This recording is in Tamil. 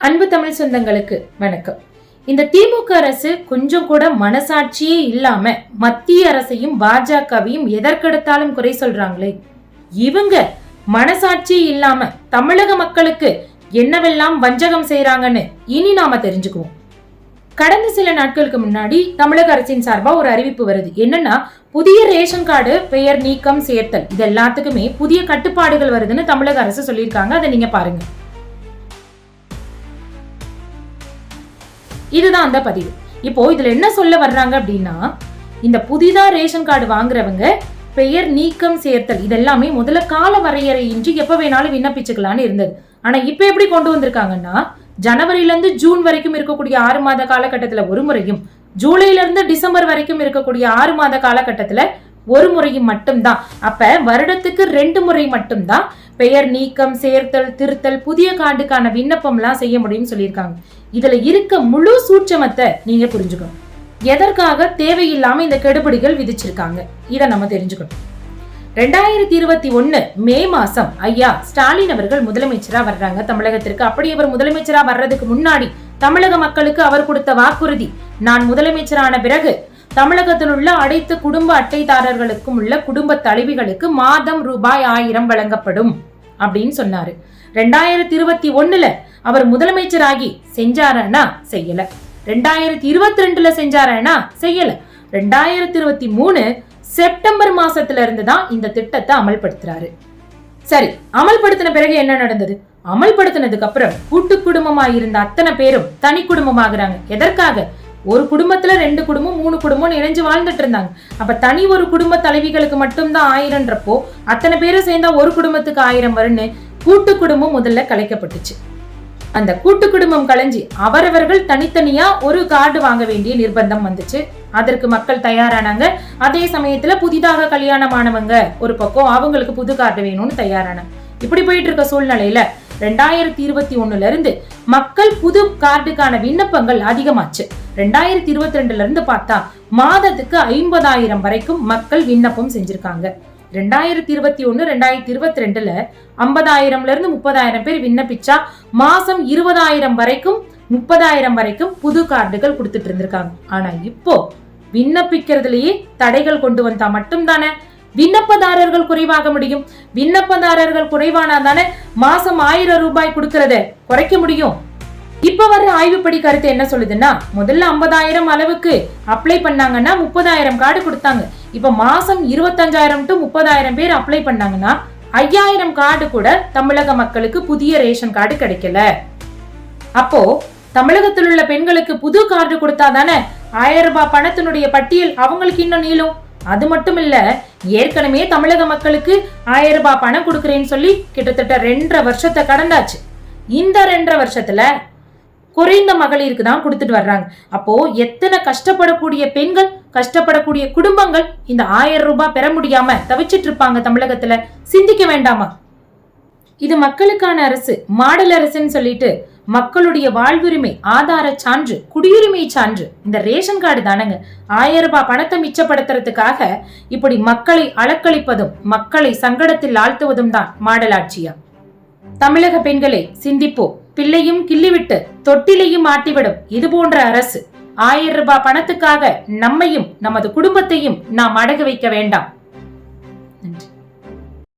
அன்பு தமிழ் சொந்தங்களுக்கு வணக்கம். இந்த திமுக அரசு கொஞ்சம் கூட மனசாட்சியே இல்லாம மத்திய அரசையும் பாஜகவையும் எதற்கெடுத்தாலும் குறை சொல்றாங்களே, இவங்க மனசாட்சியே இல்லாம தமிழக மக்களுக்கு என்னவெல்லாம் வஞ்சகம் செய்யறாங்கன்னு இனி நாம தெரிஞ்சுக்குவோம். கடந்த சில நாட்களுக்கு முன்னாடி தமிழக அரசின் சார்பா ஒரு அறிவிப்பு வருது. என்னன்னா, புதிய ரேஷன் கார்டு பெயர் நீக்கம் சேர்த்தல் இது எல்லாத்துக்குமே புதிய கட்டுப்பாடுகள் வருதுன்னு தமிழக அரசு சொல்லியிருக்காங்க. அதை நீங்க பாருங்க. இதுதான் அந்த பதிவு. இப்போ இதுல என்ன சொல்ல வர்றாங்க அப்படின்னா, இந்த புதிதா ரேஷன் கார்டு வாங்குறவங்க பெயர் நீக்கம் சேர்த்தல் இதெல்லாமே முதல்ல கால வரையறையின்றி எப்ப வேணாலும் விண்ணப்பிச்சுக்கலான்னு இருந்தது. ஆனா இப்ப எப்படி கொண்டு வந்திருக்காங்கன்னா, ஜனவரியில இருந்து ஜூன் வரைக்கும் இருக்கக்கூடிய 6 மாத காலகட்டத்துல ஒரு முறையும், ஜூலைல இருந்து டிசம்பர் வரைக்கும் இருக்கக்கூடிய 6 மாத காலகட்டத்துல ஒரு முறையும் மட்டும்தான். அப்ப வருடத்துக்கு 2 முறை மட்டும்தான் பெயர் நீக்கம் சேர்த்தல் திருத்தல் புதிய கார்டுக்கான விண்ணப்பம் எல்லாம் செய்ய முடியும்னு சொல்லியிருக்காங்க. இதுல இருக்க முழு சூட்சமத்தை நீங்க புரிஞ்சுக்கணும். எதற்காக தேவையில்லாம இந்த கெடுபிடிகள் விதிச்சிருக்காங்க இதை நம்ம தெரிஞ்சுக்கணும். 2021 மே மாசம் ஐயா ஸ்டாலின் அவர்கள் முதலமைச்சரா வர்றாங்க தமிழகத்திற்கு. அப்படி அவர் முதலமைச்சரா வர்றதுக்கு முன்னாடி தமிழக மக்களுக்கு அவர் கொடுத்த வாக்குறுதி, நான் முதலமைச்சரான பிறகு தமிழகத்தில் உள்ள அனைத்து குடும்ப அட்டைதாரர்களுக்கும் உள்ள குடும்ப தலைவிகளுக்கு மாதம் ரூபாய் 1000 வழங்கப்படும் அப்படின்னு சொன்னாரு. 2021ல அவர் முதலமைச்சராகி செஞ்சாரனா செய்யல. 2022ல செஞ்சாரனா செய்யல. 2023 செப்டம்பர் மாசத்துல இருந்துதான் இந்த திட்டத்தை அமல்படுத்துறாரு. சரி, அமல்படுத்தின பிறகு என்ன நடந்தது? அமல்படுத்தினதுக்கு அப்புறம் கூட்டு குடும்பமா இருந்த அத்தனை பேரும் தனி குடும்பமாகறாங்க. எதற்காக? ஒரு குடும்பத்துல 2 குடும்பம் 3 குடும்பம் இணைஞ்சு வாழ்ந்துட்டு இருந்தாங்க. அப்ப தனி ஒரு குடும்ப தலைவிகளுக்கு மட்டும்தான் 1000ன்றப்போ அத்தனை பேரும் சேர்ந்தா ஒரு குடும்பத்துக்கு 1000 வரும்னு கூட்டு குடும்பம் முதல்ல கலைக்கப்பட்டுச்சு. அந்த கூட்டு குடும்பம் கலைஞ்சி அவரவர்கள் தனித்தனியா ஒரு கார்டு வாங்க வேண்டிய நிர்பந்தம் வந்துச்சு. அதற்கு மக்கள் தயாரானாங்க. அதே சமயத்துல புதிதாக கல்யாணமானவங்க ஒரு பக்கம் அவங்களுக்கு புது கார்டு வேணும்னு தயாரானாங்க. இப்படி போயிட்டு இருக்க சூழ்நிலையில 2021ல இருந்து மக்கள் புது கார்டுக்கான விண்ணப்பங்கள் அதிகமாச்சு. 2022ல இருந்து பார்த்தா மாதத்துக்கு 50,000 வரைக்கும் மக்கள் விண்ணப்பம் செஞ்சிருக்காங்க. 2021 2022ல 50,000ல இருந்து 30,000 பேர் விண்ணப்பிச்சா மாசம் 20,000 வரைக்கும் 30,000 வரைக்கும் புது கார்டுகள் கொடுத்துட்டு இருந்திருக்காங்க. ஆனா இப்போ விண்ணப்பிக்கிறதுலயே தடைகள் கொண்டு வந்தா மட்டும்தானே விண்ணப்பதாரர்கள் குறைவாக முடியும். விண்ணப்பதாரர்கள் குறைவானாதானே மாசம் 1000 ரூபாய் கொடுக்கறத குறைக்க முடியும். இப்ப வர்ற ஆய்வுப்படி கருத்து என்ன சொல்லுதுன்னா, முதல்ல 50,000 அளவுக்கு அப்ளை பண்ணாங்கன்னா 30,000 கார்டு கொடுத்தாங்க. இப்ப மாசம் 25,000 to 30,000 பேர் அப்ளை பண்ணாங்கன்னா 5,000 கார்டு கூட தமிழக மக்களுக்கு புதிய ரேஷன் கார்டு கிடைக்கல. அப்போ தமிழகத்தில் உள்ள பெண்களுக்கு புது கார்டு கொடுத்தாதானே 1000 ரூபாய் பணத்தினுடைய பட்டியல் அவங்களுக்கு இன்னும் நீளும். அது மட்டும் இல்ல, ஏற்கனவே தமிழக மக்களுக்கு 1000 ரூபாய் பணம் கொடுக்கறேன்னு சொல்லி கிட்டத்தட்ட 2.5 வருஷத்தை கடந்தாச்சு. இந்த 2.5 வருஷத்துல குறைந்த மகளிருக்கு தான் கொடுத்துட்டு வர்றாங்க. அப்போ எத்தனை கஷ்டப்படக்கூடிய பெண்கள், கஷ்டப்படக்கூடிய குடும்பங்கள் இந்த 1000 ரூபாய் பெற முடியாம தவிச்சிட்டு இருப்பாங்க தமிழகத்துல. சிந்திக்க வேண்டாமா? இது மக்களுக்கான அரசு, மாடல் அரசுன்னு சொல்லிட்டு மக்களுடைய வாழ்வுரிமை ஆதார சான்று, குடியுரிமை சான்று இந்த ரேஷன் கார்டு தானங்க. 1000 ரூபாய் பணத்தை மிச்சப்படுத்துறதுக்காக இப்படி மக்களை அலக்களிப்பதும் மக்களை சங்கடத்தில் ஆழ்த்துவதும் தான் மாடல் ஆட்சியா? தமிழக பெண்களை சிந்திப்போம். பிள்ளையும் கிள்ளிவிட்டு தொட்டிலையும் ஆட்டிவிடும் இது போன்ற அரசு 1000 ரூபாய் பணத்துக்காக நம்மையும் நமது குடும்பத்தையும் நாம் அடகு வைக்க வேண்டாம்.